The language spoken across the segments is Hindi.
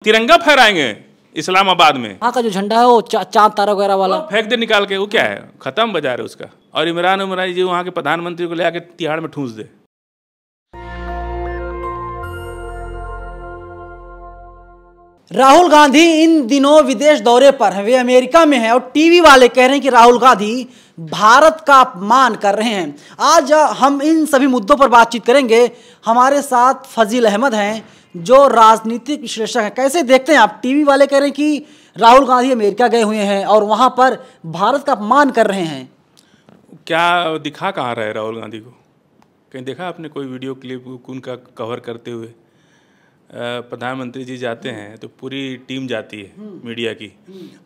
तिरंगा फहराएंगे इस्लामाबाद में। वहाँ का जो झंडा है वो चांद तारा वगैरह वाला फेंक दे निकाल के, वो क्या है, खत्म बाजार है उसका। और इमरान जी वहाँ के प्रधानमंत्री को ले आके तिहाड़ में ठूंस दे। राहुल गांधी इन दिनों विदेश दौरे पर हैं, वे अमेरिका में हैं और टीवी वाले कह रहे हैं कि राहुल गांधी भारत का अपमान कर रहे हैं। आज हम इन सभी मुद्दों पर बातचीत करेंगे। हमारे साथ फजील अहमद हैं जो राजनीतिक विश्लेषक हैं। कैसे देखते हैं आप, टीवी वाले कह रहे हैं कि राहुल गांधी अमेरिका गए हुए हैं और वहां पर भारत का अपमान कर रहे हैं। क्या दिखा कहाँ रहे राहुल गांधी को? कहीं देखा आपने कोई वीडियो क्लिप उनका कवर करते हुए? प्रधानमंत्री जी जाते हैं तो पूरी टीम जाती है मीडिया की,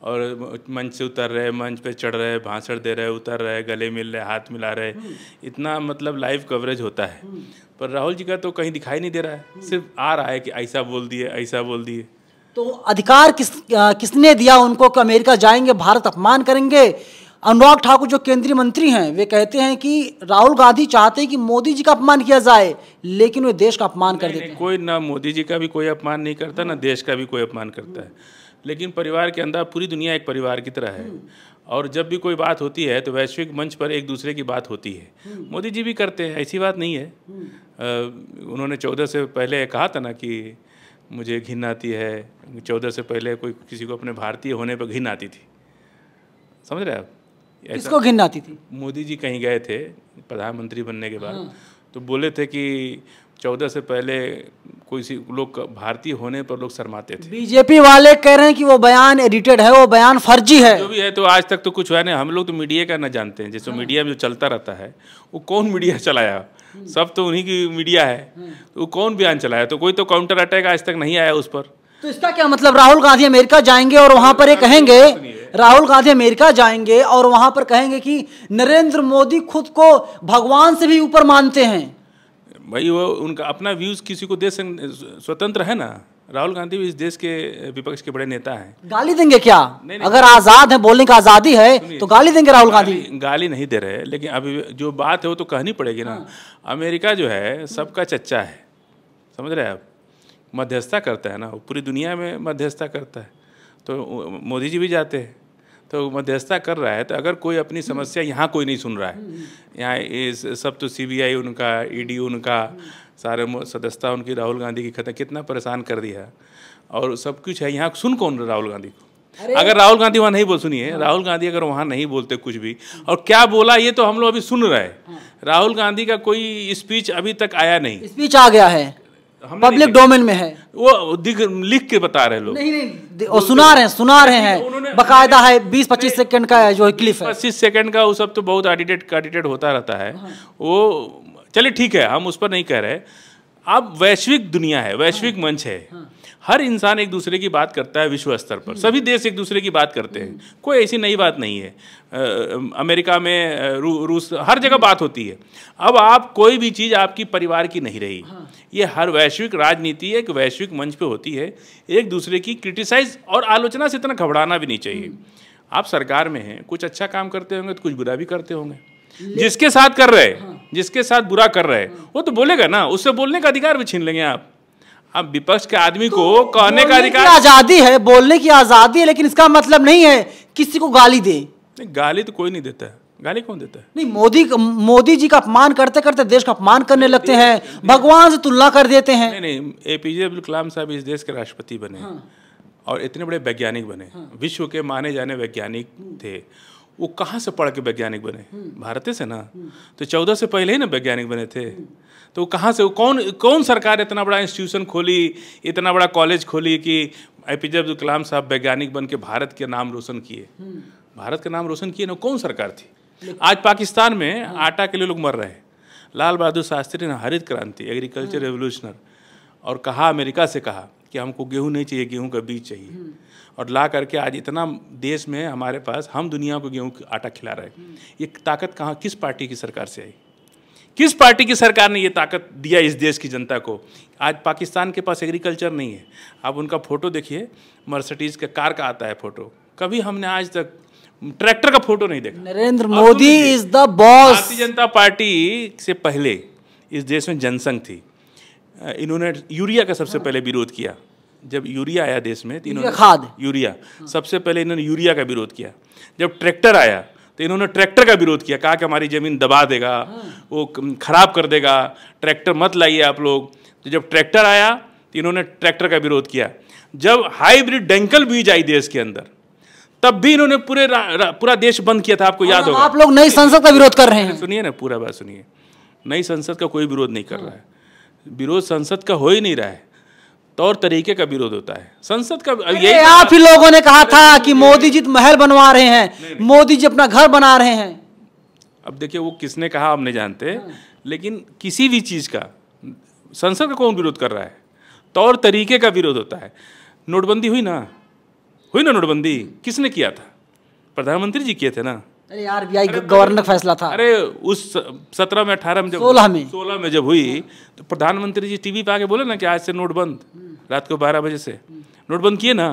और मंच से उतर रहे, मंच पे चढ़ रहे, भाषण दे रहे, उतर रहे, गले मिल रहे, हाथ मिला रहे, इतना मतलब लाइव कवरेज होता है। पर राहुल जी का तो कहीं दिखाई नहीं दे रहा है, सिर्फ आ रहा है कि ऐसा बोल दिए, ऐसा बोल दिए। तो अधिकार किसने दिया उनको कि अमेरिका जाएंगे, भारत अपमान करेंगे? अनुराग ठाकुर जो केंद्रीय मंत्री हैं वे कहते हैं कि राहुल गांधी चाहते हैं कि मोदी जी का अपमान किया जाए, लेकिन वे देश का अपमान कर देते हैं। कोई ना मोदी जी का भी कोई अपमान नहीं करता, ना देश का भी कोई अपमान करता है। लेकिन परिवार के अंदर पूरी दुनिया एक परिवार की तरह है, और जब भी कोई बात होती है तो वैश्विक मंच पर एक दूसरे की बात होती है। मोदी जी भी करते हैं, ऐसी बात नहीं है। उन्होंने 14 से पहले कहा था ना कि मुझे घिन आती है। 14 से पहले कोई किसी को अपने भारतीय होने पर घिन आती थी, समझ रहे आप? किसको घिन आती थी? मोदी जी कहीं गए थे प्रधानमंत्री बनने के बाद, तो बोले थे कि 14 से पहले कोई सी लोग भारतीय होने पर लोग शर्माते थे। बीजेपी वाले कह रहे हैं कि वो बयान एडिटेड है, वो बयान फर्जी है। जो भी है, तो आज तक तो कुछ हुआ नहीं। हम लोग तो मीडिया का न जानते हैं, जैसे मीडिया में जो चलता रहता है वो कौन मीडिया चलाया? सब तो उन्हीं की मीडिया है, तो वो कौन बयान चलाया? तो कोई तो काउंटर अटैक आज तक नहीं आया उस पर। तो इसका क्या मतलब? राहुल गांधी अमेरिका जाएंगे और वहां पर ये कहेंगे, राहुल गांधी अमेरिका जाएंगे और वहां पर कहेंगे कि नरेंद्र मोदी खुद को भगवान से भी ऊपर मानते हैं। भाई वो उनका अपना व्यूज किसी को दे स्वतंत्र है ना। राहुल गांधी भी इस देश के विपक्ष के बड़े नेता हैं। गाली देंगे क्या? अगर आजाद है, बोलने की आजादी है, तो गाली देंगे राहुल गांधी? गाली नहीं दे रहे, लेकिन अभी जो बात है वो तो कहनी पड़ेगी ना। अमेरिका जो है सबका चच्चा है, समझ रहे हैं आप? मध्यस्थता करता है ना, वो पूरी दुनिया में मध्यस्थता करता है। तो मोदी जी भी जाते हैं तो मध्यस्थता कर रहा है। तो अगर कोई अपनी समस्या यहाँ कोई नहीं सुन रहा है, यहाँ सब तो CBI उनका, ED उनका, सारे सदस्यता उनकी राहुल गांधी की खत्म, कितना परेशान कर दिया, और सब कुछ है। यहाँ सुन कौन राहुल गांधी को? अगर राहुल गांधी वहाँ नहीं बोल, सुनिए, राहुल गांधी अगर वहाँ नहीं बोलते कुछ भी, और क्या बोला ये तो हम लोग अभी सुन रहे हैं। राहुल गांधी का कोई स्पीच अभी तक आया नहीं। स्पीच आ गया है, पब्लिक डोमेन में है, वो लिख के बता रहे लोग। नहीं, वो सुना रहे हैं, बकायदा है। 20-25 सेकंड का जो क्लिप है, 25 सेकंड का, वो सब तो बहुत एडिटेड होता रहता है। वो चलिए ठीक है, हम उस पर नहीं कह रहे। अब वैश्विक दुनिया है, वैश्विक मंच है, हर इंसान एक दूसरे की बात करता है विश्व स्तर पर, सभी देश एक दूसरे की बात करते हैं, कोई ऐसी नई बात नहीं है। अमेरिका में, रूस, हर जगह बात होती है। अब आप कोई भी चीज़ आपकी परिवार की नहीं रही। ये हर वैश्विक राजनीति एक वैश्विक मंच पे होती है। एक दूसरे की क्रिटिसाइज और आलोचना से इतना घबराना भी नहीं चाहिए। आप सरकार में हैं, कुछ अच्छा काम करते होंगे तो कुछ बुरा भी करते होंगे। जिसके साथ कर रहे, जिसके साथ बुरा कर रहे, वो तो बोलेगा ना, उससे बोलने का अधिकार भी छीन लेंगे आप। अब विपक्ष के आदमी को कहने का अधिकार, आजादी है, बोलने की आजादी है, लेकिन इसका मतलब नहीं है किसी को गाली दे। गाली तो कोई नहीं देता है, गाली कौन देता है? नहीं, मोदी जी का अपमान करते करते देश का अपमान करने लगते हैं, भगवान से तुलना कर देते हैं। नहीं, APJ अब्दुल कलाम साहब इस देश के राष्ट्रपति बने, और इतने बड़े वैज्ञानिक बने, विश्व के माने जाने वैज्ञानिक थे। वो कहाँ से पढ़ के वैज्ञानिक बने? भारत से ना। तो 14 से पहले ही ना वैज्ञानिक बने थे। तो कहाँ से, कौन सरकार इतना बड़ा इंस्टीट्यूशन खोली, इतना बड़ा कॉलेज खोली कि APJ अब्दुल कलाम साहब वैज्ञानिक बन के भारत के नाम रोशन किए? भारत का नाम रोशन किए ना, कौन सरकार थी? आज पाकिस्तान में आटा के लिए लोग मर रहे हैं। लाल बहादुर शास्त्री ने हरित क्रांति, एग्रीकल्चर रेवोल्यूशनर, और कहा, अमेरिका से कहा कि हमको गेहूँ नहीं चाहिए, गेहूँ का बीज चाहिए, और ला करके आज इतना देश में हमारे पास, हम दुनिया को गेहूँ आटा खिला रहे हैं। ये ताकत कहाँ, किस पार्टी की सरकार से आई? किस पार्टी की सरकार ने ये ताकत दिया इस देश की जनता को? आज पाकिस्तान के पास एग्रीकल्चर नहीं है। आप उनका फोटो देखिए, मर्सिडीज का कार का आता है फोटो, कभी हमने आज तक ट्रैक्टर का फोटो नहीं देखा। Narendra Modi is the boss. Bharatiya Janata party से पहले इस देश में जनसंघ थी, इन्होंने यूरिया का सबसे पहले विरोध किया, जब यूरिया आया देश में तो यूरिया खाद, यूरिया सबसे पहले इन्होंने यूरिया का विरोध किया। जब ट्रैक्टर आया तो इन्होंने ट्रैक्टर का विरोध किया, कहा कि हमारी ज़मीन दबा देगा, वो खराब कर देगा, ट्रैक्टर मत लाइए आप लोग। तो जब ट्रैक्टर आया तो इन्होंने ट्रैक्टर का विरोध किया। जब हाइब्रिड डंकल बीज आई देश के अंदर तब भी इन्होंने पूरा देश बंद किया था, आपको याद होगा। आप लोग नई संसद का विरोध कर रहे हैं। सुनिए ना, पूरा बात सुनिए। नई संसद का कोई विरोध नहीं कर रहा है, विरोध संसद का हो ही नहीं रहा है, तौर तरीके का विरोध होता है संसद का। यही आप ही लोगों ने कहा था कि मोदी जी महल बनवा रहे हैं, मोदी जी अपना घर बना रहे हैं। अब देखिए वो किसने कहा हम नहीं जानते, लेकिन किसी भी चीज़ का संसद का कौन विरोध कर रहा है? तौर तरीके का विरोध होता है। नोटबंदी हुई ना नोटबंदी किसने किया था? प्रधानमंत्री जी किए थे ना। अरे आरबीआई गवर्नर का फैसला था। अरे उस 17 में 18 में जब 16 में जब हुई तो प्रधानमंत्री जी टीवी पे आके बोले ना कि आज से नोट बंद, रात को 12 बजे से नोट बंद किए ना।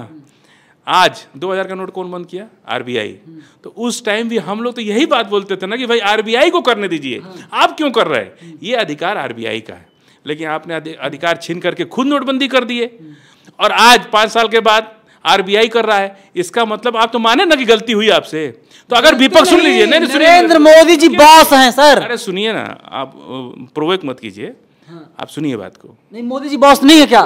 आज 2000 का नोट कौन बंद किया? आरबीआई। तो उस टाइम भी हम लोग तो यही बात बोलते थे ना कि भाई आरबीआई को करने दीजिए, आप क्यों कर रहे हैं? ये अधिकार आरबीआई का है, लेकिन आपने अधिकार छीन करके खुद नोटबंदी कर दिए। और आज 5 साल के बाद आरबीआई कर रहा है। इसका मतलब आप तो माने ना कि गलती हुई आपसे। तो अगर विपक्ष सुन लीजिए, नहीं नरेंद्र मोदी जी बॉस हैं सर। अरे सुनिए ना, आप प्रोवोक मत कीजिए, आप सुनिए बात को। नहीं, मोदी जी बॉस नहीं है क्या?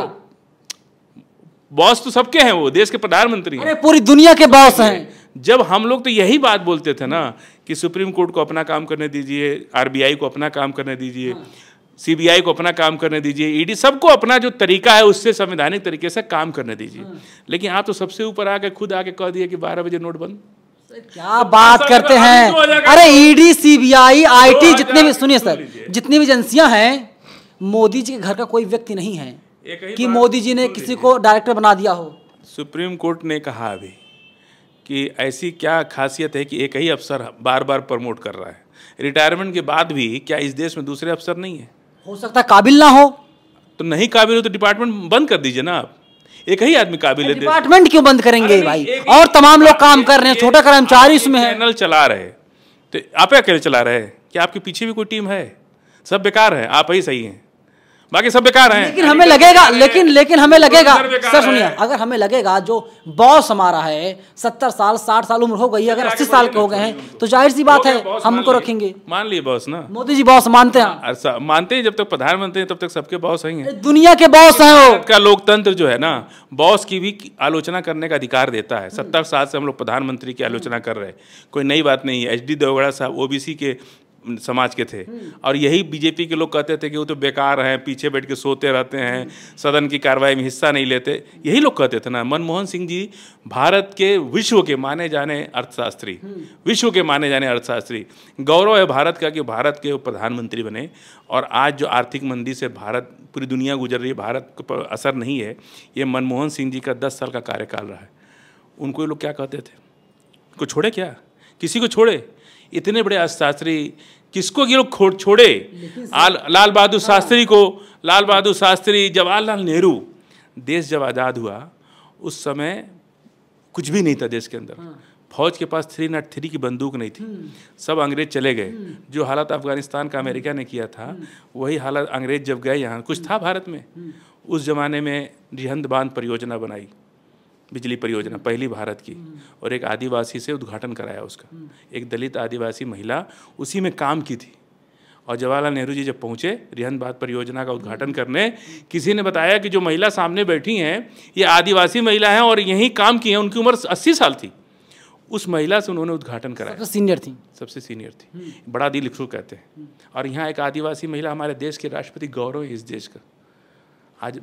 बॉस तो सबके हैं, वो देश के प्रधानमंत्री हैं। अरे पूरी दुनिया के बॉस हैं। जब हम लोग तो यही बात बोलते थे ना कि सुप्रीम कोर्ट को अपना काम करने दीजिए, आरबीआई को अपना काम करने दीजिए, सीबीआई को अपना काम करने दीजिए, ईडी, सबको अपना जो तरीका है उससे संवैधानिक तरीके से काम करने दीजिए। लेकिन आप तो सबसे ऊपर आके खुद आके कह दिए कि 12 बजे नोट बंद। क्या बात करते हैं? अरे ईडी, सीबीआई, आईटी, जितने भी, सुनिए सर, जितनी भी एजेंसियां हैं, मोदी जी के घर का कोई व्यक्ति नहीं है कि मोदी जी ने किसी को डायरेक्टर बना दिया हो। सुप्रीम कोर्ट ने कहा अभी कि ऐसी क्या खासियत है कि एक ही अफसर बार बार प्रमोट कर रहा है? रिटायरमेंट के बाद भी क्या इस देश में दूसरे अफसर नहीं है? हो सकता है काबिल ना हो, तो नहीं काबिल हो तो डिपार्टमेंट बंद कर दीजिए ना। आप एक ही आदमी काबिल है। डिपार्टमेंट क्यों बंद करेंगे भाई? और तमाम लोग काम कर रहे हैं, छोटा कर्मचारी इसमें है। चैनल चला रहे तो आप अकेले चला रहे हैं? क्या आपके पीछे भी कोई टीम है? सब बेकार है, आप ही सही हैं, बाकी सब बेकार हैं। लेकिन हमें लगेगा, लेकिन हमें लगेगा सर, सुनिए, अगर हमें लगेगा जो बॉस हमारा है 70 साल 60 साल उम्र हो गई, अगर 80 साल के हो गए हैं तो जाहिर सी बात है हम उनको रखेंगे। मान लिए बॉस ना, मोदी जी बॉस मानते हैं। मानते हैं, जब तक प्रधानमंत्री हैं तब तक सबके बॉस ही हैं। दुनिया के बॉस हैं वो। का लोकतंत्र जो है ना, बॉस की भी आलोचना करने का अधिकार देता है। 70 साल से हम लोग प्रधानमंत्री की आलोचना कर रहे हैं, कोई नई बात नहीं है। HD देवगौड़ा साहब ओबीसी के समाज के थे, और यही बीजेपी के लोग कहते थे कि वो तो बेकार हैं, पीछे बैठ के सोते रहते हैं, सदन की कार्रवाई में हिस्सा नहीं लेते। यही लोग कहते थे ना। मनमोहन सिंह जी भारत के विश्व के माने जाने अर्थशास्त्री, विश्व के माने जाने अर्थशास्त्री। गौरव है भारत का कि भारत के प्रधानमंत्री बने। और आज जो आर्थिक मंदी से भारत, पूरी दुनिया गुजर रही है, भारत पर असर नहीं है। ये मनमोहन सिंह जी का 10 साल का कार्यकाल रहा है। उनको ये लोग क्या कहते थे? को छोड़े क्या? किसी को छोड़े? इतने बड़े अर्थशास्त्री, किसको ये लोग छोड़े? लाल बहादुर शास्त्री को, लाल बहादुर शास्त्री, जवाहरलाल नेहरू। देश जब आज़ाद हुआ उस समय कुछ भी नहीं था देश के अंदर। फौज के पास 303 की बंदूक नहीं थी, सब अंग्रेज चले गए। जो हालत अफगानिस्तान का अमेरिका ने किया था, वही हालत अंग्रेज जब गए यहाँ, कुछ था भारत में? उस जमाने में रिहंद बांध परियोजना बनाई, बिजली परियोजना, पहली भारत की, और एक आदिवासी से उद्घाटन कराया उसका। एक दलित आदिवासी महिला उसी में काम की थी। और जवाहरलाल नेहरू जी जब पहुँचे रिहंद बांध परियोजना का उद्घाटन करने, किसी ने बताया कि जो महिला सामने बैठी हैं ये आदिवासी महिला हैं और यहीं काम की हैं, उनकी उम्र 80 साल थी। उस महिला से उन्होंने उद्घाटन कराया। सबसे सीनियर थी, सबसे सीनियर थी। बड़ा दिल खुश कहते हैं। और यहाँ एक आदिवासी महिला हमारे देश के राष्ट्रपति, गौरव है इस देश का। आज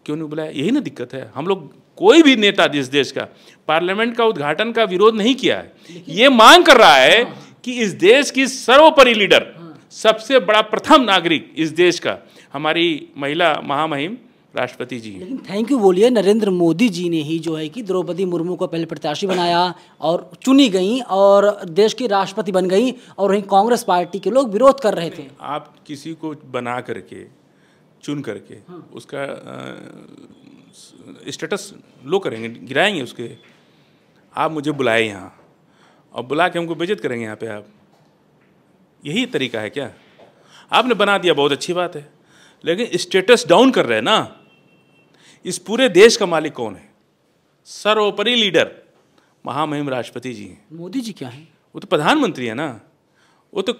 क्यों नहीं बुलाया? यही ना दिक्कत है। हम लोग, कोई भी नेता इस देश का पार्लियामेंट का उद्घाटन का विरोध नहीं किया है। ये मांग कर रहा है कि इस देश की सर्वोपरि लीडर, सबसे बड़ा प्रथम नागरिक इस देश का, हमारी महिला महामहिम राष्ट्रपति जी। लेकिन थैंक यू बोलिए, नरेंद्र मोदी जी ने ही जो है कि द्रौपदी मुर्मू को पहले प्रत्याशी बनाया और चुनी गई और देश की राष्ट्रपति बन गई, और वहीं कांग्रेस पार्टी के लोग विरोध कर रहे थे। आप किसी को बना करके, चुन करके उसका स्टेटस लो करेंगे, गिराएंगे उसके। आप मुझे बुलाए यहाँ और बुला के हमको बेइज्जत करेंगे यहाँ पे आप? यही तरीका है क्या? आपने बना दिया, बहुत अच्छी बात है, लेकिन स्टेटस डाउन कर रहे हैं ना। इस पूरे देश का मालिक कौन है? सर्वोपरि लीडर महामहिम राष्ट्रपति जी हैं। मोदी जी क्या हैं? वो तो प्रधानमंत्री है ना, वो तो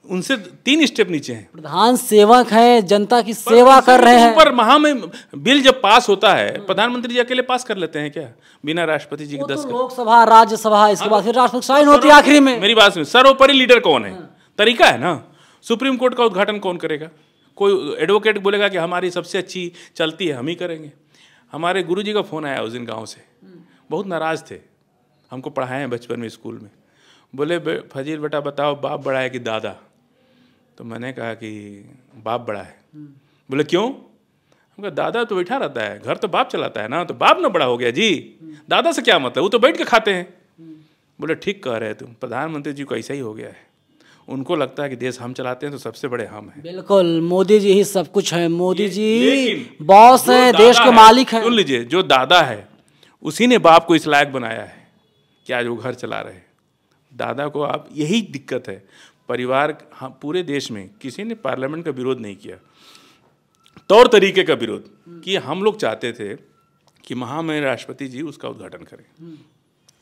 उनसे 3 स्टेप नीचे हैं। प्रधान सेवक है, जनता की सेवा कर रहे हैं। ऊपर महामहिम बिल जब पास होता है, प्रधानमंत्री जी अकेले पास कर लेते हैं क्या, बिना राष्ट्रपति जी के 10 लोकसभा, राज्यसभा, इसके बाद फिर राष्ट्रपति साइन होती है आखिरी में। मेरी बात सुनिए, सर्वोपरि लीडर कौन है? तरीका है ना। सुप्रीम कोर्ट का उद्घाटन कौन करेगा? कोई एडवोकेट बोलेगा कि हमारी सबसे अच्छी चलती है, हम ही करेंगे। हमारे गुरुजी का फोन आया उस दिन गाँव से, बहुत नाराज थे। हमको पढ़ाए हैं बचपन में स्कूल में। बोले फजील बेटा बताओ, बाप बड़ा है कि दादा? तो मैंने कहा कि बाप बड़ा है। बोले क्यों? हम कहा दादा तो बैठा रहता है, घर तो बाप चलाता है ना, तो बाप ना बड़ा हो गया जी, दादा से क्या मतलब, वो तो बैठ के खाते हैं। बोले ठीक कह रहे हैं तुम, प्रधानमंत्री जी को ऐसा ही हो गया है। उनको लगता है कि देश हम चलाते हैं तो सबसे बड़े हम हैं। बिल्कुल, मोदी जी ही सब कुछ है। मोदी जी बॉस हैं, देश के मालिक हैं। सुन लीजिए, जो दादा है उसी ने बाप को इस लायक बनाया है कि आज वो घर चला रहे हैं। दादा को आप, यही दिक्कत है परिवार। हाँ, पूरे देश में किसी ने पार्लियामेंट का विरोध नहीं किया, तौर तरीके का विरोध कि हम लोग चाहते थे कि महामहिम राष्ट्रपति जी उसका उद्घाटन करें,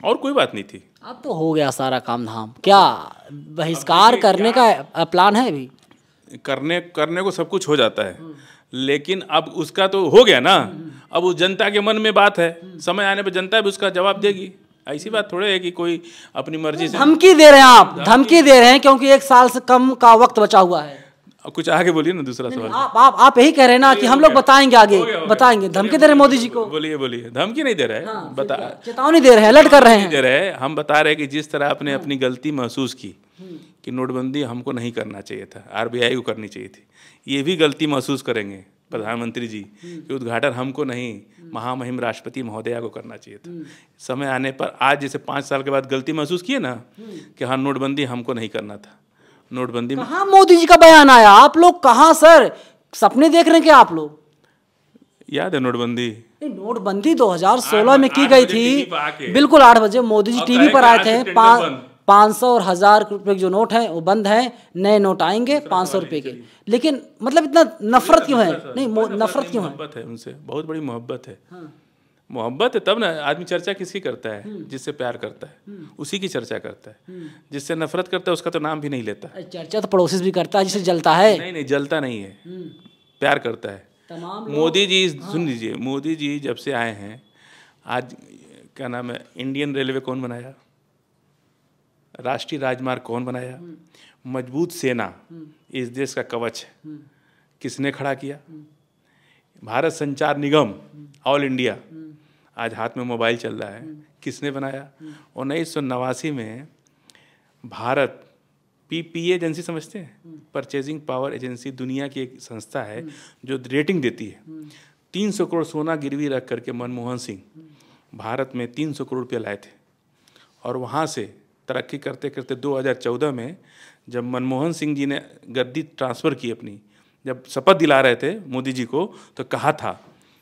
और कोई बात नहीं थी। अब तो हो गया सारा काम धाम। क्या बहिष्कार करने का प्लान है अभी? करने को सब कुछ हो जाता है, लेकिन अब उसका तो हो गया ना। अब उस जनता के मन में बात है, समय आने पर जनता भी उसका जवाब देगी। ऐसी बात थोड़े है कि कोई अपनी मर्जी से धमकी दे रहे हैं। आप धमकी दे रहे हैं क्योंकि 1 साल से कम का वक्त बचा हुआ है। कुछ आगे बोलिए ना, दूसरा सवाल। आप यही कह रहे हैं ना कि हम लोग बताएंगे आगे, बताएंगे। धमकी दे रहे हैं मोदी जी को? बोलिए। धमकी नहीं दे रहे हैं, बता चेतावनी दे रहे हैं, अलर्ट कर रहे हैं। दे रहे हैं, हम बता रहे हैं कि जिस तरह आपने अपनी गलती महसूस की कि नोटबंदी हमको नहीं करना चाहिए था, आरबीआई को करनी चाहिए थी, ये भी गलती महसूस करेंगे प्रधानमंत्री जी कि उद्घाटन हमको नहीं, महामहिम राष्ट्रपति महोदया को करना चाहिए था। समय आने पर आज जैसे 5 साल के बाद गलती महसूस किए ना कि हाँ नोटबंदी हमको नहीं करना था। नोटबंदी में कहाँ मोदी जी का बयान आया? आप लोग कहाँ सर, सपने देख रहे हैं क्या आप लोग? याद है नोटबंदी? नोटबंदी 2016 में की गई थी। बिल्कुल 8 बजे मोदी जी टीवी पर आए थे। 500 और 1000 रुपए के जो नोट हैं वो बंद हैं, नए नोट आएंगे 500 रुपए के। लेकिन मतलब इतना नफरत क्यों है? नहीं, नफरत क्यों है? मोहब्बत है उनसे, बहुत बड़ी मोहब्बत है। मोहब्बत है तब ना आदमी चर्चा किसकी करता है? जिससे प्यार करता है उसी की चर्चा करता है। जिससे नफरत करता है उसका तो नाम भी नहीं लेता। चर्चा तो पड़ोसी भी करता है, जिससे जलता है। नहीं, जलता नहीं है, प्यार करता है। मोदी जी सुन लीजिए, मोदी जी जब से आए हैं, आज क्या नाम है, इंडियन रेलवे कौन बनाया? राष्ट्रीय राजमार्ग कौन बनाया? मजबूत सेना इस देश का कवच है, किसने खड़ा किया? भारत संचार निगम ऑल इंडिया, आज हाथ में मोबाइल चल रहा है, किसने बनाया? 1989 में भारत पीपीए एजेंसी समझते हैं, परचेजिंग पावर एजेंसी, दुनिया की एक संस्था है जो रेटिंग देती है। 300 करोड़ सोना गिरवी रख करके मनमोहन सिंह भारत में 300 करोड़ रुपये लाए थे, और वहाँ से तरक्की करते करते 2014 में जब मनमोहन सिंह जी ने गद्दी ट्रांसफ़र की अपनी, जब शपथ दिला रहे थे मोदी जी को, तो कहा था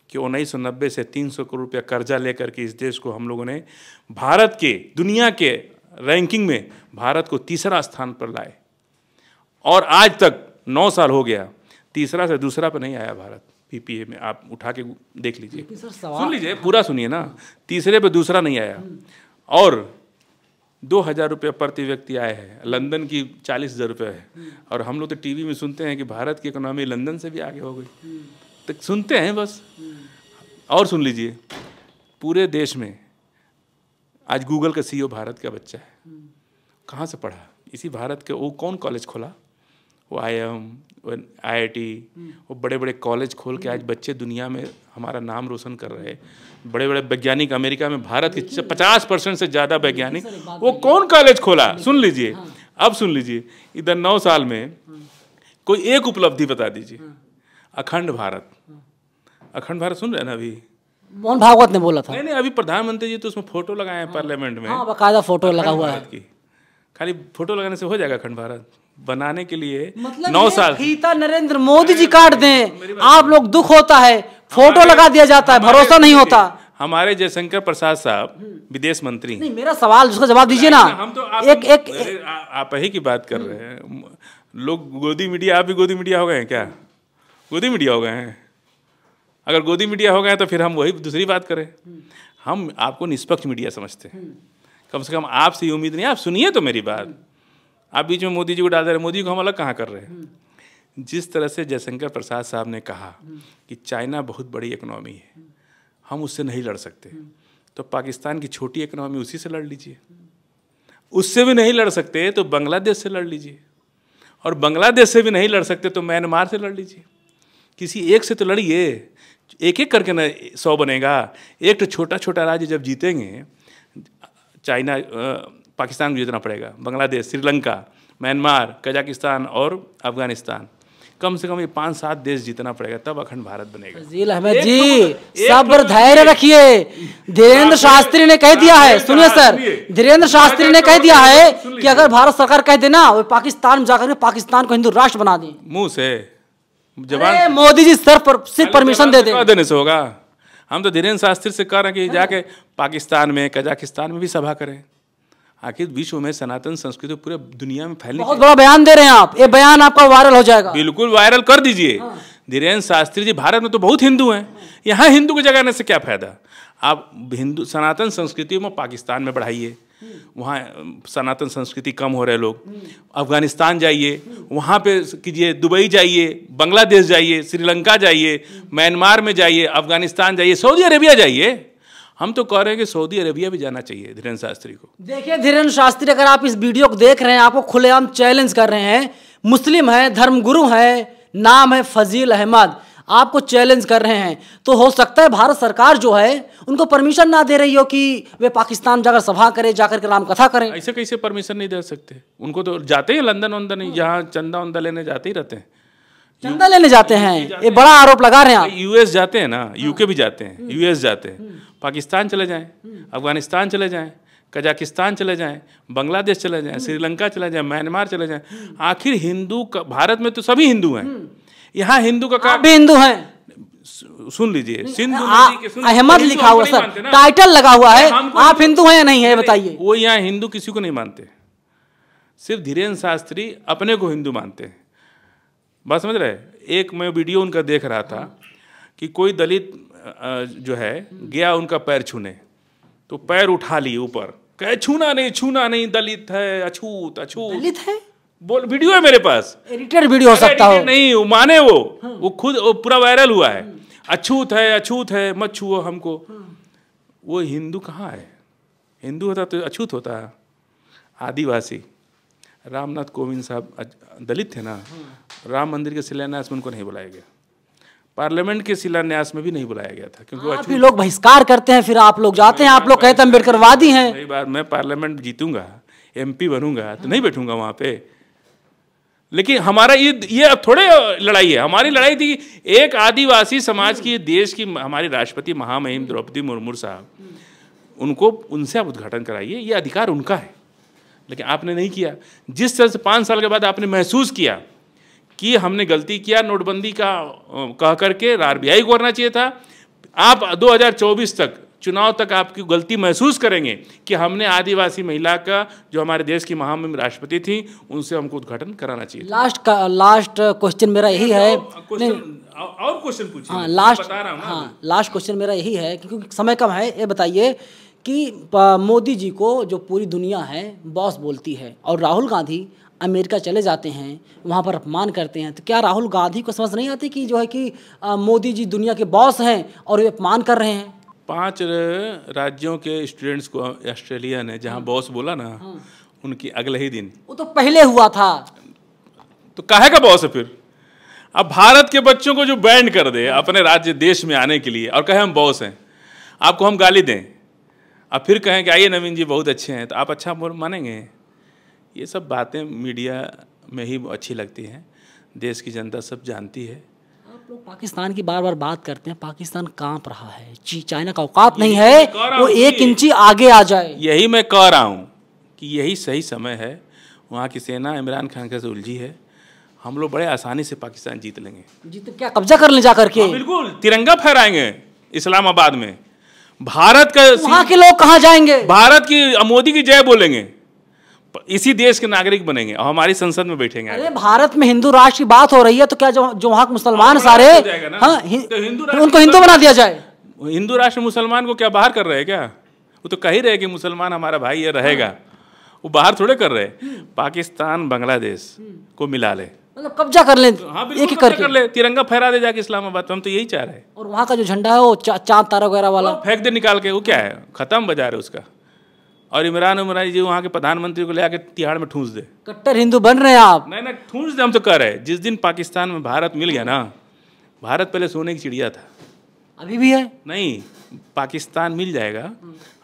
कि 1990 से 300 करोड़ रुपया कर्जा लेकर के इस देश को हम लोगों ने भारत के, दुनिया के रैंकिंग में भारत को 3रा स्थान पर लाए। और आज तक 9 साल हो गया, 3रा से 2रा पर नहीं आया भारत पीपीए में। आप उठा के देख लीजिए, सुन लीजिए, पूरा सुनिए ना। 3रे पे 2रा नहीं आया, और 2000 रुपये प्रति व्यक्ति आए हैं। लंदन की 40,000 रुपये है, और हम लोग तो टीवी में सुनते हैं कि भारत की इकोनॉमी लंदन से भी आगे हो गई, तो सुनते हैं बस। और सुन लीजिए, पूरे देश में आज गूगल का सीईओ भारत का बच्चा है। कहाँ से पढ़ा? इसी भारत के, वो कौन कॉलेज खोला? वो IIM, IIT, वो बड़े बड़े कॉलेज खोल के आज बच्चे दुनिया में हमारा नाम रोशन कर रहे हैं। बड़े बड़े वैज्ञानिक अमेरिका में, भारत के 50% से ज़्यादा वैज्ञानिक, वो कौन कॉलेज खोला? सुन लीजिए, अब सुन लीजिए, इधर 9 साल में कोई एक उपलब्धि बता दीजिए। अखंड भारत, अखंड भारत सुन रहे हैं ना? अभी मोहन भागवत ने बोला था। नहीं, अभी प्रधानमंत्री जी तो उसमें फोटो लगाए हैं पार्लियामेंट में। हाँ, बाकायदा फोटो लगा हुआ है। खाली फोटो लगाने से हो जाएगा अखंड भारत? बनाने के लिए मतलब 9 साल फीता नरेंद्र मोदी जी काट दें, आप लोग दुख होता है, फोटो लगा दिया जाता है, भरोसा नहीं होता। हमारे जयशंकर प्रसाद साहब विदेश मंत्री, नहीं, मेरा सवाल उसका जवाब दीजिए ना। हम तो आप ही की बात कर रहे हैं। लोग गोदी मीडिया, आप भी गोदी मीडिया हो गए हैं क्या? गोदी मीडिया हो गए हैं? अगर गोदी मीडिया हो गया तो फिर हम वही दूसरी बात करें। हम आपको निष्पक्ष मीडिया समझते हैं, कम से कम आपसे ये उम्मीद नहीं। आप सुनिए तो मेरी बात, आप बीच में मोदी जी को डाल दे रहे, मोदी को हम अलग कहाँ कर रहे हैं। जिस तरह से जयशंकर प्रसाद साहब ने कहा कि चाइना बहुत बड़ी इकोनॉमी है, हम उससे नहीं लड़ सकते, तो पाकिस्तान की छोटी इकोनॉमी उसी से लड़ लीजिए। उससे भी नहीं लड़ सकते तो बांग्लादेश से लड़ लीजिए, और बांग्लादेश से भी नहीं लड़ सकते तो म्यांमार से लड़ लीजिए। किसी एक से तो लड़िए, एक एक करके ना 100 बनेगा। एक तो छोटा छोटा राज्य जब जीतेंगे, चाइना पाकिस्तान को जीतना पड़ेगा, बांग्लादेश, श्रीलंका, म्यांमार, कजाकिस्तान और अफगानिस्तान, कम से कम ये 5-7 देश जीतना पड़ेगा, तब अखंड भारत बनेगा। फजील अहमद जी, सब्र धैर्य रखिए। धीरेन्द्र शास्त्री ने कह दिया है, सुनिए सर, धीरेन्द्र शास्त्री ने कह दिया है कि अगर भारत सरकार कह देना वो पाकिस्तान में जाकर पाकिस्तान को हिंदू राष्ट्र बना दें, मुंह से जवान मोदी जी सिर्फ परमिशन दे दें, देने से होगा। हम तो धीरेन्द्र शास्त्री से कह रहे हैं कि जाके पाकिस्तान में, कजाकिस्तान में भी सभा करें। आखिर विश्व में सनातन संस्कृति पूरे दुनिया में फैलने, बहुत बड़ा बयान दे रहे हैं आप, ये बयान आपका वायरल हो जाएगा। बिल्कुल वायरल कर दीजिए। धीरेन्द्र शास्त्री जी, भारत में तो बहुत हिंदू हैं, यहाँ हिंदू को जगाने से क्या फायदा। आप हिंदू सनातन संस्कृति में पाकिस्तान में बढ़ाइए, वहाँ सनातन संस्कृति कम हो रहे लोग। अफगानिस्तान जाइए, वहाँ पे कीजिए, दुबई जाइए, बांग्लादेश जाइए, श्रीलंका जाइए, म्यांमार में जाइए, अफगानिस्तान जाइए, सऊदी अरेबिया जाइए। हम तो कह रहे हैं कि सऊदी अरेबिया भी जाना चाहिए धीरेन्द्र शास्त्री को। देखिए धीरेन्द्र शास्त्री, अगर आप इस वीडियो को देख रहे हैं, आपको खुलेआम चैलेंज कर रहे हैं, मुस्लिम है, धर्मगुरु है, नाम है फजील अहमद, आपको चैलेंज कर रहे हैं, तो हो सकता है भारत सरकार जो है उनको परमिशन ना दे रही हो कि वे पाकिस्तान जाकर सभा करें, जाकर के राम कथा करें। ऐसे कैसे परमिशन नहीं दे सकते? उनको तो जाते ही लंदन वंदन, जहाँ चंदा वंदा लेने जाते ही रहते हैं, चंदा लेने जाते हैं, ये बड़ा आरोप लगा रहे हैं आप। यूएस जाते हैं ना, यूके भी जाते हैं, यूएस जाते हैं, पाकिस्तान चले जाएं, अफगानिस्तान चले जाएं, कजाकिस्तान चले जाएं, बांग्लादेश चले जाएं, श्रीलंका चले जाएं, म्यांमार चले जाएं। आखिर हिंदू भारत में तो सभी हिंदू हैं, यहाँ हिंदू का काम भी हिंदू हैं। सुन लीजिए, सिंधु अहमद लिखा हुआ सर, टाइटल लगा हुआ है, आप हिंदू हैं या नहीं है बताइए। वो यहाँ हिंदू किसी को नहीं मानते, सिर्फ धीरेन्द्र शास्त्री अपने को हिंदू मानते हैं। बात समझ रहे? एक मैं वीडियो उनका देख रहा था कि कोई दलित जो है गया उनका पैर छूने, तो पैर उठा लिए ऊपर, कहे छूना नहीं, दलित है, अछूत अछूत। दलित है? बोल, वीडियो है मेरे पास, एडिटेड वीडियो हो सकता हो। नहीं, वो माने वो खुद पूरा वायरल हुआ है। अछूत है, मत छुओ हमको। वो हिंदू कहाँ है? हिंदू होता तो अछूत होता। आदिवासी रामनाथ कोविंद साहब दलित थे ना, राम मंदिर के शिलान्यास में उनको नहीं बुलाया गया, पार्लियामेंट के शिलान्यास में भी नहीं बुलाया गया था, क्योंकि आप भी लोग बहिष्कार करते हैं, फिर आप लोग जाते हैं, आप लोग कहते हैं अम्बेडकरवादी हैं। सही बात, मैं पार्लियामेंट जीतूंगा, एमपी बनूंगा तो नहीं बैठूंगा वहाँ पे। लेकिन हमारा ये अब थोड़े लड़ाई है, हमारी लड़ाई थी एक आदिवासी समाज की, देश की हमारी राष्ट्रपति महामहिम द्रौपदी मुर्मू साहब, उनको उनसे आप उद्घाटन कराइए, ये अधिकार उनका है। लेकिन आपने नहीं किया। जिस तरह से 5 साल के बाद आपने महसूस किया कि हमने गलती किया, नोटबंदी का कह करके आरबीआई को करना चाहिए था, आप 2024 तक चुनाव तक आपकी गलती महसूस करेंगे कि हमने आदिवासी महिला का, जो हमारे देश की महामहिम राष्ट्रपति थी, उनसे हमको उद्घाटन कराना चाहिए। लास्ट क्वेश्चन मेरा यही है। और क्वेश्चन पूछिए। हाँ, लास्ट क्वेश्चन मेरा यही है, क्योंकि समय कम है। ये बताइए कि मोदी जी को जो पूरी दुनिया है बॉस बोलती है, और राहुल गांधी अमेरिका चले जाते हैं, वहाँ पर अपमान करते हैं, तो क्या राहुल गांधी को समझ नहीं आती कि जो है कि मोदी जी दुनिया के बॉस हैं और वे अपमान कर रहे हैं? 5 राज्यों के स्टूडेंट्स को ऑस्ट्रेलिया ने जहाँ बॉस बोला ना, उनकी अगले ही दिन, वो तो पहले हुआ था, तो काहे का बॉस है फिर? अब भारत के बच्चों को जो बैन कर दे अपने राज्य देश में आने के लिए और कहे हम बॉस हैं, आपको हम गाली दें, अब फिर कहें कि आइए नवीन जी बहुत अच्छे हैं, तो आप अच्छा मानेंगे? ये सब बातें मीडिया में ही अच्छी लगती हैं, देश की जनता सब जानती है। आप लोग पाकिस्तान की बार बार बात करते हैं, पाकिस्तान कांप रहा है, चाइना का औकात नहीं है वो 1 इंची आगे आ जाए। यही मैं कह रहा हूँ कि यही सही समय है। वहाँ की सेना इमरान खान के से उलझी है, हम लोग बड़े आसानी से पाकिस्तान जीत लेंगे। जीत क्या कब्जा कर ले जा करके? बिल्कुल, तिरंगा फहराएंगे इस्लामाबाद में, भारत का। वहाँ के लोग कहाँ जाएंगे? भारत की, मोदी की जय बोलेंगे, इसी देश के नागरिक बनेंगे और हमारी संसद में बैठेंगे। अरे भारत में हिंदू राष्ट्र की बात हो रही है, तो क्या जो वहाँ के मुसलमान सारे, हाँ, उनको हिंदू बना दिया जाए? हिंदू राष्ट्र मुसलमान को क्या बाहर कर रहे हैं क्या? वो तो कह ही रहे कि मुसलमान हमारा भाई है, रहेगा। वो बाहर थोड़े कर रहे। पाकिस्तान बांग्लादेश को मिला ले, मतलब कब्जा कर ले, हाँ एक एक करके कर ले, तिरंगा फहरा दे जाके इस्लामाबाद में। हम तो यही चाह रहे हैं। और वहाँ का जो झंडा है वो चांद तारा वगैरह वाला फेंक दे निकाल के। वो क्या है, खत्म बाजार है उसका। और इमरान जी वहाँ के प्रधानमंत्री को ले आके तिहाड़ में ठूंस दे। कट्टर हिंदू बन रहे हैं आप। नहीं ठूंस दे। हम तो कह रहे हैं जिस दिन पाकिस्तान में भारत मिल गया ना, भारत पहले सोने की चिड़िया था, अभी भी है नहीं, पाकिस्तान मिल जाएगा,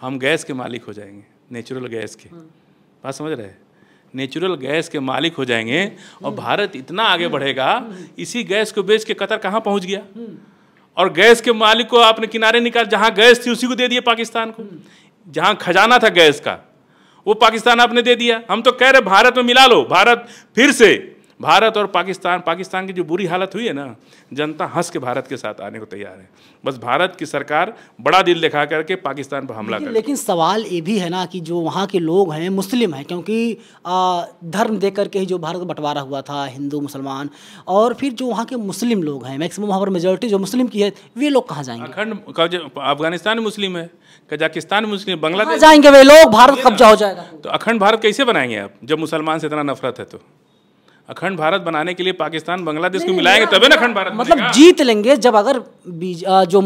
हम गैस के मालिक हो जाएंगे, नेचुरल गैस के। बात समझ रहे हैं? नेचुरल गैस के मालिक हो जाएंगे और भारत इतना आगे बढ़ेगा। इसी गैस को बेच के कतर कहाँ पहुँच गया, और गैस के मालिक को आपने किनारे निकाल, जहाँ गैस थी उसी को दे दिया पाकिस्तान को। जहाँ खजाना था गैस का वो पाकिस्तान आपने दे दिया। हम तो कह रहे भारत में मिला लो। भारत फिर से, भारत और पाकिस्तान की जो बुरी हालत हुई है ना, जनता हंस के भारत के साथ आने को तैयार है। बस भारत की सरकार बड़ा दिल दिखा करके पाकिस्तान पर हमला करे। लेकिन सवाल ये भी है ना कि जो वहाँ के लोग हैं मुस्लिम हैं, क्योंकि धर्म दे करके ही जो भारत का बंटवारा हुआ था, हिंदू मुसलमान, और फिर जो वहाँ के मुस्लिम लोग हैं, मैक्सिमम वहाँ पर मेजोरिटी जो मुस्लिम की है, वे लोग कहाँ जाएंगे? अखंड अफगानिस्तान मुस्लिम है, कजाकिस्तान मुस्लिम, बांग्लादेश जाएंगे वे लोग, भारत कब्जा हो जाएगा। तो अखंड भारत कैसे बनाएंगे आप, जब मुसलमान से इतना नफरत है? तो अखंड भारत बनाने के लिए पाकिस्तान बांग्लादेश को मिलाएंगे तभी ना अखंड भारत मतलब जीत लेंगे। जब अगर जो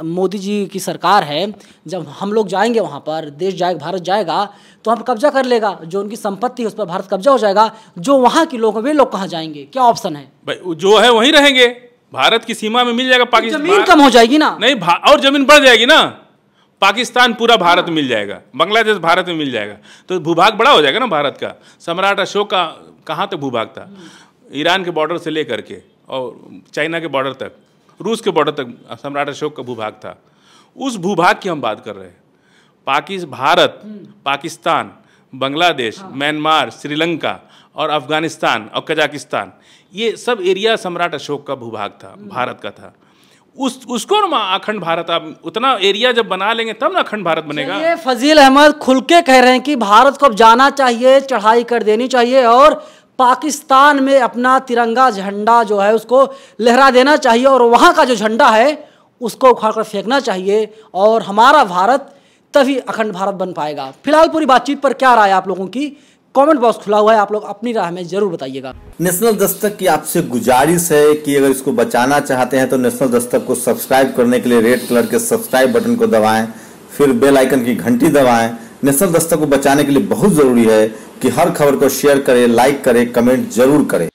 मोदी जी की सरकार है, जब हम लोग जाएंगे वहाँ पर, देश जाएगा, भारत जाएगा, तो हम कब्जा कर लेगा, जो उनकी संपत्ति है उस पर भारत कब्जा हो जाएगा। जो वहाँ के लोग हैं वे लोग कहाँ जाएंगे? क्या ऑप्शन है भाई? जो है वहीं रहेंगे, भारत की सीमा में मिल जाएगा। पाकिस्तान जमीन कम हो जाएगी ना? नहीं, और जमीन बढ़ जाएगी ना। पाकिस्तान पूरा भारत में मिल जाएगा, बांग्लादेश भारत में मिल जाएगा, तो भूभाग बड़ा हो जाएगा ना भारत का। सम्राट अशोक का कहाँ तक भूभाग था? ईरान के बॉर्डर से लेकर के और चाइना के बॉर्डर तक, रूस के बॉर्डर तक सम्राट अशोक का भूभाग था। उस भूभाग की हम बात कर रहे हैं। भारत, पाकिस्तान, बांग्लादेश, म्यांमार, श्रीलंका और अफगानिस्तान और कजाकिस्तान, ये सब एरिया सम्राट अशोक का भूभाग था, भारत का था। उसको ना अखंड भारत, आप उतना एरिया जब बना लेंगे तब ना अखंड भारत बनेगा। ये फजील अहमद खुल के कह रहे हैं कि भारत को अब जाना चाहिए, चढ़ाई कर देनी चाहिए और पाकिस्तान में अपना तिरंगा झंडा जो है उसको लहरा देना चाहिए, और वहाँ का जो झंडा है उसको उखाड़ कर फेंकना चाहिए, और हमारा भारत तभी अखंड भारत बन पाएगा। फिलहाल पूरी बातचीत पर क्या राय आप लोगों की? कमेंट बॉक्स खुला हुआ है, आप लोग अपनी राय में जरूर बताइएगा। नेशनल दस्तक की आपसे गुजारिश है कि अगर इसको बचाना चाहते हैं तो नेशनल दस्तक को सब्सक्राइब करने के लिए रेड कलर के सब्सक्राइब बटन को दबाएं, फिर बेल आइकन की घंटी दबाएं। नेशनल दस्तक को बचाने के लिए बहुत जरूरी है कि हर खबर को शेयर करें, लाइक करें, कमेंट जरूर करें।